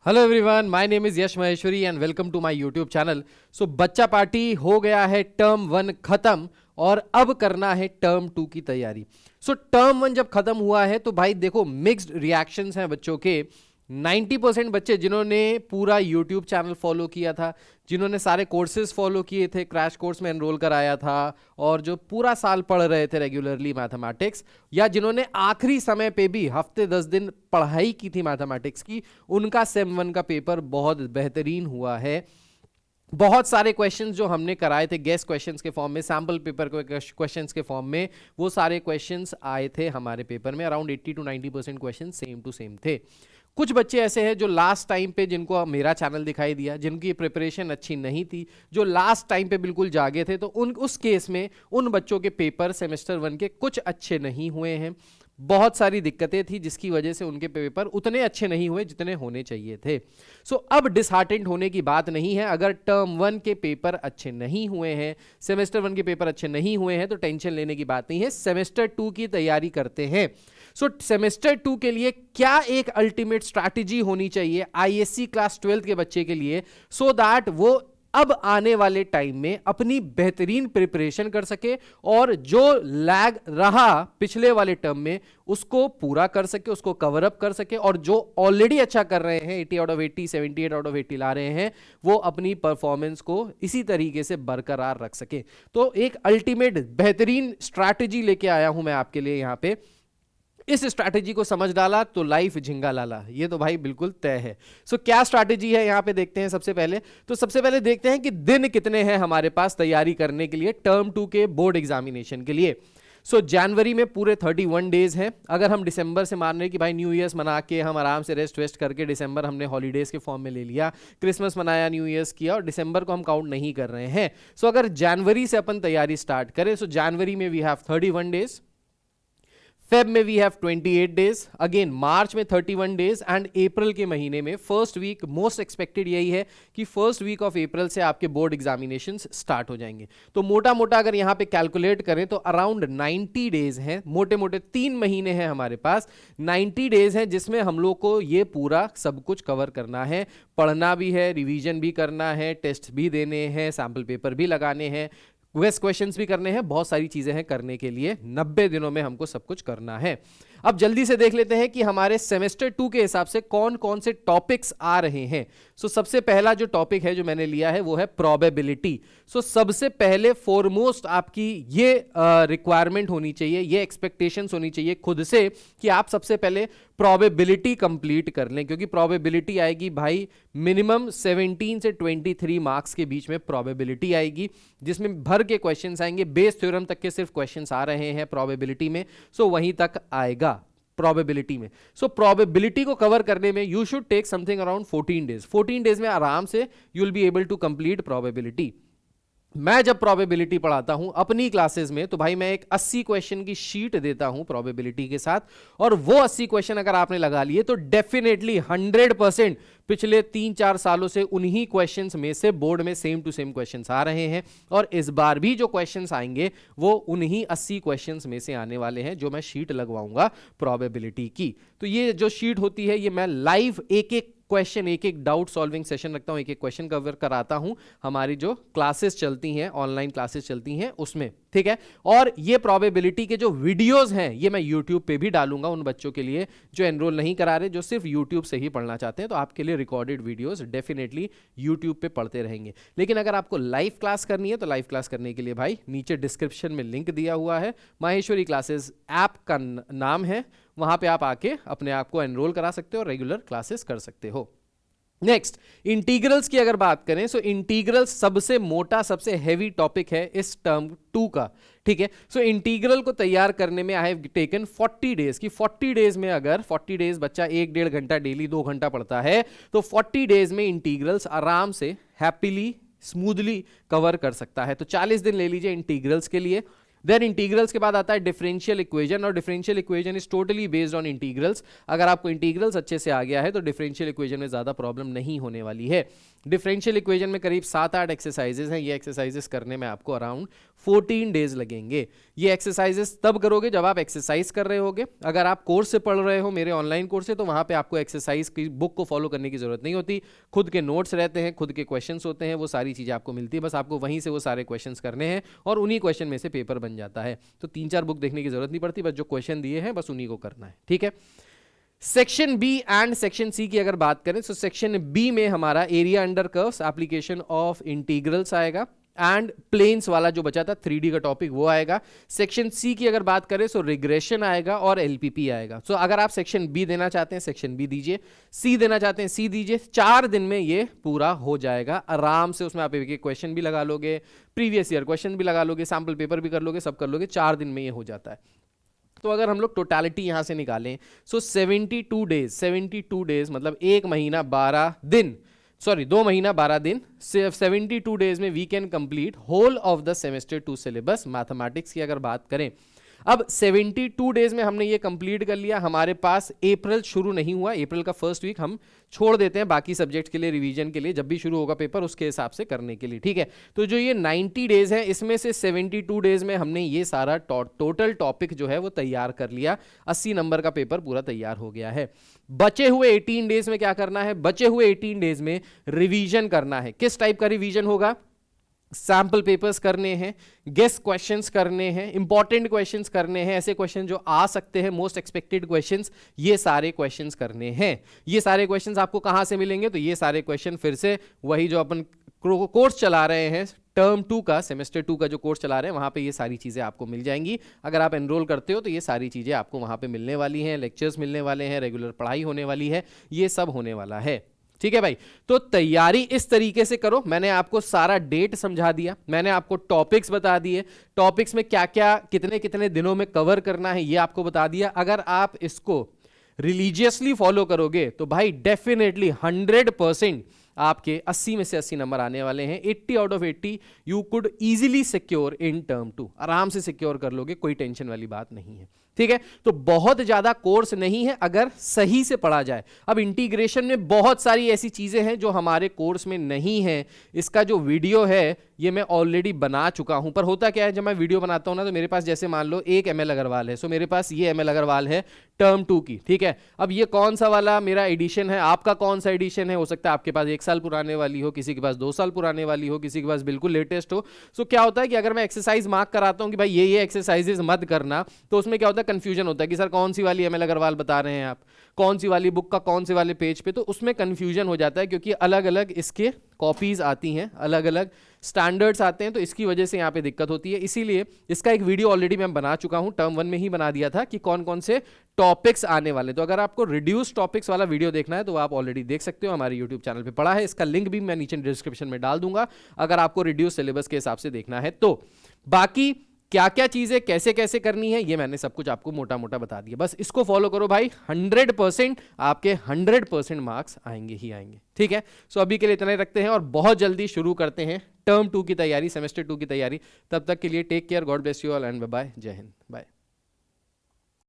Hello everyone, my name is Yash Maheshwari and welcome to my YouTube channel. So बच्चा party हो गया है term 1 खत्म और अब करना है टर्म 2 की तैयारी। सो टर्म 1 जब खत्म हुआ है तो भाई देखो मिक्स्ड रिएक्शंस हैं बच्चों के। 90% बच्चे जिन्होंने पूरा यूट्यूब चैनल फॉलो किया था, जिन्होंने सारे कोर्सेज फॉलो किए थे, क्रैश कोर्स में एनरोल कराया था और जो पूरा साल पढ़ रहे थे रेगुलरली मैथमेटिक्स, या जिन्होंने आखिरी समय पे भी हफ्ते 10 दिन पढ़ाई की थी मैथमेटिक्स की, उनका सेम 1 का पेपर बहुत बेहतरीन हुआ है। बहुत सारे क्वेश्चंस जो हमने कराए थे गेस क्वेश्चंस के फॉर्म में, सैम्पल पेपर क्वेश्चंस के फॉर्म में, वो सारे क्वेश्चंस आए थे हमारे पेपर में। Around 80 to 90% question same to same थे। कुछ बच्चे ऐसे हैं जो लास्ट टाइम पे, जिनको मेरा चैनल दिखाई दिया, जिनकी प्रिपरेशन अच्छी नहीं थी, जो लास्ट टाइम पे बिल्कुल जागे थे, तो उस केस में उन बच्चों के पेपर सेमेस्टर 1 के कुछ अच्छे नहीं हुए हैं। बहुत सारी दिक्कतें थी जिसकी वजह से उनके पेपर उतने अच्छे नहीं हुए जितने होने चाहिए थे। सो अब डिसहार्टेंड होने की बात नहीं है। अगर टर्म 1 के पेपर अच्छे नहीं हुए हैं, सेमेस्टर 1 के पेपर अच्छे नहीं हुए हैं, तो टेंशन लेने की बात नहीं है। सेमेस्टर 2 की तैयारी करते हैं। सो सेमेस्टर 2 के लिए क्या एक अल्टीमेट स्ट्रैटेजी होनी चाहिए आईएससी क्लास 12 के बच्चे के लिए, सो दैट वो अब आने वाले टाइम में अपनी बेहतरीन प्रिपरेशन कर सके और जो लैग रहा पिछले वाले टर्म में उसको पूरा कर सके, उसको कवर अप कर सके, और जो ऑलरेडी अच्छा कर रहे हैं 80 आउट ऑफ 80, 78 आउट ऑफ 80 ला रहे हैं, वो अपनी परफॉर्मेंस को इसी तरीके से बरकरार रख सके। तो एक अल्टीमेट बेहतरीन स्ट्रैटेजी लेके आया हूं मैं आपके लिए यहां पे। इस स्ट्रैटेजी को समझ डाला तो लाइफ झिंगा लाला, ये तो भाई बिल्कुल तय है। सो क्या स्ट्रैटेजी है यहां पे देखते हैं। सबसे पहले देखते हैं कि दिन कितने हैं हमारे पास तैयारी करने के लिए टर्म 2 के बोर्ड एग्जामिनेशन के लिए। सो जनवरी में पूरे 31 डेज हैं। अगर हम दिसंबर से मान रहे कि भाई न्यू ईयर्स मना के हम आराम से रेस्ट वेस्ट करके दिसंबर हमने हॉलीडेज के फॉर्म में ले लिया, क्रिसमस मनाया, न्यू ईयर्स किया, और दिसंबर को हम काउंट नहीं कर रहे हैं। सो अगर जनवरी से अपन तैयारी स्टार्ट करें, सो जनवरी में वी हैव 31 डेज, फेब में वी हैव 28 डेज, अगेन मार्च में 31 डेज, एंड अप्रैल के महीने में फर्स्ट वीक, मोस्ट एक्सपेक्टेड यही है कि फर्स्ट वीक ऑफ अप्रैल से आपके बोर्ड एग्जामिनेशंस स्टार्ट हो जाएंगे। तो मोटा मोटा अगर यहां पे कैलकुलेट करें तो अराउंड 90 डेज हैं, मोटे मोटे 3 महीने हैं हमारे पास। 90 डेज हैं जिसमें हम लोग को ये पूरा सब कुछ कवर करना है, पढ़ना भी है, रिवीजन भी करना है, टेस्ट भी देने हैं, सैम्पल पेपर भी लगाने हैं, क्वेस्ट क्वेश्चंस भी करने हैं, बहुत सारी चीजें हैं करने के लिए। 90 दिनों में हमको सब कुछ करना है। अब जल्दी से देख लेते हैं कि हमारे सेमेस्टर 2 के हिसाब से कौन कौन से टॉपिक्स आ रहे हैं। सो सबसे पहला जो टॉपिक है जो मैंने लिया है वो है प्रोबेबिलिटी। सो सबसे पहले फॉरमोस्ट आपकी ये रिक्वायरमेंट होनी चाहिए, ये एक्सपेक्टेशंस होनी चाहिए खुद से कि आप सबसे पहले प्रोबेबिलिटी कंप्लीट कर लें, क्योंकि प्रोबेबिलिटी आएगी भाई मिनिमम 17 से 23 मार्क्स के बीच में प्रोबेबिलिटी आएगी, जिसमें भर के क्वेश्चंस आएंगे। बेस थ्योरम तक के सिर्फ क्वेश्चंस आ रहे हैं प्रोबेबिलिटी में, सो वहीं तक आएगा प्रोबेबिलिटी में। सो प्रोबेबिलिटी को कवर करने में you should take something around 14 days. 14 days में आराम से you will be able to complete probability. मैं जब प्रोबेबिलिटी पढ़ाता हूं अपनी क्लासेस में तो भाई मैं एक 80 क्वेश्चन की शीट देता हूं प्रोबेबिलिटी के साथ, और वो 80 क्वेश्चन अगर आपने लगा लिए तो डेफिनेटली 100% पिछले 3-4 सालों से उन्हीं क्वेश्चंस में से बोर्ड में सेम टू सेम क्वेश्चंस आ रहे हैं, और इस बार भी जो क्वेश्चंस आएंगे वो उन्हीं 80 क्वेश्चंस में से आने वाले हैं जो मैं शीट लगवाऊंगा प्रोबेबिलिटी की। तो ये जो शीट होती है ये मैं लाइव एक एक क्वेश्चन, एक एक डाउट सॉल्विंग सेशन रखता हूं, एक एक क्वेश्चन कवर कराता हूं हमारी जो क्लासेस चलती हैं, ऑनलाइन क्लासेस चलती हैं उसमें, ठीक है। और ये प्रोबेबिलिटी के जो वीडियोस हैं ये मैं यूट्यूब पे भी डालूंगा उन बच्चों के लिए जो एनरोल नहीं करा रहे, जो सिर्फ यूट्यूब से ही पढ़ना चाहते हैं, तो आपके लिए रिकॉर्डेड वीडियोस डेफिनेटली यूट्यूब पे पढ़ते रहेंगे। लेकिन अगर आपको लाइव क्लास करनी है तो लाइव क्लास करने के लिए भाई नीचे डिस्क्रिप्शन में लिंक दिया हुआ है, माहेश्वरी क्लासेस ऐप का नाम है, वहां पे आप आके अपने आप को एनरोल करा सकते हो और रेगुलर क्लासेस कर सकते हो। नेक्स्ट, इंटीग्रल्स की अगर बात करें, सो इंटीग्रल्स सबसे मोटा, सबसे हेवी टॉपिक है इस टर्म 2 का, ठीक है। सो इंटीग्रल को तैयार करने में आई हैव टेकन 40 डेज की 40 डेज में अगर 40 डेज बच्चा 1-1.5 घंटा डेली 2 घंटा पढ़ता है तो 40 डेज में इंटीग्रल्स आराम से हैप्पीली स्मूथली कवर कर सकता है। तो 40 दिन ले लीजिए इंटीग्रल्स के लिए। देन इंटीग्रल्स के बाद आता है डिफरेंशियल इक्वेशन, और differential equation is totally based on integrals. अगर आपको इंटीग्रल्स अच्छे से आ गया है तो डिफरेंशियल इक्वेशन में ज्यादा प्रॉब्लम नहीं होने वाली है। डिफरेंशियल इक्वेशन में करीब 7-8 एक्सरसाइजेस हैं। ये एक्सरसाइजेस करने में आपको अराउंड 14 डेज लगेंगे। ये एक्सरसाइजेस तब करोगे जब आप एक्सरसाइज कर रहे होगे। अगर आप कोर्स से पढ़ रहे हो, मेरे ऑनलाइन कोर्स से, तो वहां पे आपको एक्सरसाइज की बुक को फॉलो करने की जरूरत नहीं होती। खुद के नोट्स रहते हैं, खुद के क्वेश्चंस होते हैं, वो सारी चीजें आपको मिलती है। बस आपको वहीं से वो सारे क्वेश्चंस करने हैं और उन्हीं क्वेश्चन में से पेपर बन जाता है। तो 3-4 बुक देखने की जरूरत नहीं पड़ती, बस जो क्वेश्चन दिए हैं बस उन्हीं को करना है। ठीक है। Section b and section c की अगर बात करें तो सेक्शन बी में हमारा area under curves, application of integrals आएगा, एंड प्लेन्स वाला जो बचा था 3D का टॉपिक वो आएगा। सेक्शन सी की अगर बात करें तो रिग्रेशन आएगा और एलपीपी आएगा। सो अगर आप सेक्शन बी देना चाहते हैं सेक्शन बी दीजिए, सी देना चाहते हैं सी दीजिए। 4 दिन में ये पूरा हो जाएगा आराम से। उसमें आप एक क्वेश्चन भी लगा लोगे, प्रीवियस ईयर क्वेश्चन भी लगा लोगे, सैंपल पेपर भी कर लोगे, सब कर लोगे। 4 दिन में ये हो जाता है। तो अगर हम लोग टोटालिटी यहां से निकालें सो 72 डेज मतलब 1 महीना 12 दिन, सॉरी 2 महीना 12 दिन, 72 डेज में we can complete whole of the semester 2 syllabus mathematics की अगर बात करें। अब 72 डेज में हमने ये कंप्लीट कर लिया। हमारे पास अप्रैल शुरू नहीं हुआ, अप्रैल का फर्स्ट वीक हम छोड़ देते हैं बाकी सब्जेक्ट के लिए, रिवीजन के लिए, जब भी शुरू होगा पेपर उसके हिसाब से करने के लिए। ठीक है। तो जो ये 90 डेज है इसमें से 72 डेज में हमने ये सारा टोटल टॉपिक जो है वो तैयार कर लिया। 80 नंबर का पेपर पूरा तैयार हो गया है। बचे हुए 18 डेज में क्या करना है? बचे हुए 18 डेज में रिवीजन करना है। किस टाइप का रिवीजन होगा? सैंपल पेपर्स करने हैं, गेस क्वेश्चंस करने हैं, इंपॉर्टेंट क्वेश्चंस करने हैं, ऐसे क्वेश्चन जो आ सकते हैं, मोस्ट एक्सपेक्टेड क्वेश्चंस, ये सारे क्वेश्चंस करने हैं। ये सारे क्वेश्चंस आपको कहां से मिलेंगे? तो ये सारे क्वेश्चन फिर से वही जो अपन कोर्स चला रहे हैं, टर्म 2 का, सेमेस्टर 2 का जो कोर्स चला रहे हैं, वहां पे ये सारी चीजें आपको मिल जाएंगी। अगर आप एनरोल करते हो तो ये सारी चीजें आपको वहां पे मिलने वाली हैं, लेक्चर्स मिलने वाले हैं, रेगुलर पढ़ाई होने वाली है, ये सब होने वाला है। ठीक है भाई। तो तैयारी इस तरीके से करो। मैंने आपको सारा डेट समझा दिया, मैंने आपको टॉपिक्स बता दिए, टॉपिक्स में क्या क्या कितने कितने दिनों में कवर करना है ये आपको बता दिया। अगर आप इसको रिलीजियसली फॉलो करोगे तो भाई डेफिनेटली 100% आपके 80 में से 80 नंबर आने वाले हैं। 80 out of 80 you could easily secure in term 2। आराम से सिक्योर कर लोगे, कोई टेंशन वाली बात नहीं है। ठीक है। तो बहुत ज्यादा कोर्स नहीं है अगर सही से पढ़ा जाए। अब इंटीग्रेशन में बहुत सारी ऐसी चीजें हैं जो हमारे कोर्स में नहीं है। इसका जो वीडियो है ये मैं ऑलरेडी बना चुका हूं। पर होता क्या है, जब मैं वीडियो बनाता हूं ना तो मेरे पास जैसे मान लो एक ML अग्रवाल है, सो मेरे पास ये ML अग्रवाल है टर्म 2 की। ठीक है। अब ये कौन सा वाला मेरा एडिशन है, आपका कौन सा एडिशन है? हो सकता है आपके पास 1 साल पुराने वाली हो, किसी के पास 2 साल पुराने वाली हो, किसी के पास बिल्कुल लेटेस्ट हो। सो क्या होता है कि अगर मैं एक्सरसाइज मार्क कराता हूं कि भाई ये एक्सरसाइजेज मत करना, तो उसमें क्या होता है, कंफ्यूजन होता है कि सर कौन सी वाली ML अग्रवाल बता रहे हैं आप, कौन सी वाली बुक का कौन से वाले पेज पे। तो उसमें कंफ्यूजन हो जाता है क्योंकि अलग अलग इसके कॉपीज आती हैं, अलग अलग स्टैंडर्ड्स आते हैं, तो इसकी वजह से यहाँ पे दिक्कत होती है। इसीलिए इसका एक वीडियो ऑलरेडी मैं बना चुका हूं, टर्म 1 में ही बना दिया था कि कौन कौन से टॉपिक्स आने वाले। तो अगर आपको रिड्यूस टॉपिक्स वाला वीडियो देखना है तो आप ऑलरेडी देख सकते हो, हमारे यूट्यूब चैनल पे पड़ा है। इसका लिंक भी मैं नीचे डिस्क्रिप्शन में डाल दूंगा अगर आपको रिड्यूस सिलेबस के हिसाब से देखना है तो। बाकी क्या क्या चीजें कैसे कैसे करनी है ये मैंने सब कुछ आपको मोटा मोटा बता दिया। बस इसको फॉलो करो भाई, 100% आपके 100% मार्क्स आएंगे ही आएंगे। ठीक है। सो अभी के लिए इतना ही रखते हैं और बहुत जल्दी शुरू करते हैं टर्म 2 की तैयारी, सेमेस्टर 2 की तैयारी। तब तक के लिए take care, god bless you all and bye bye, जय हिंद, बाय।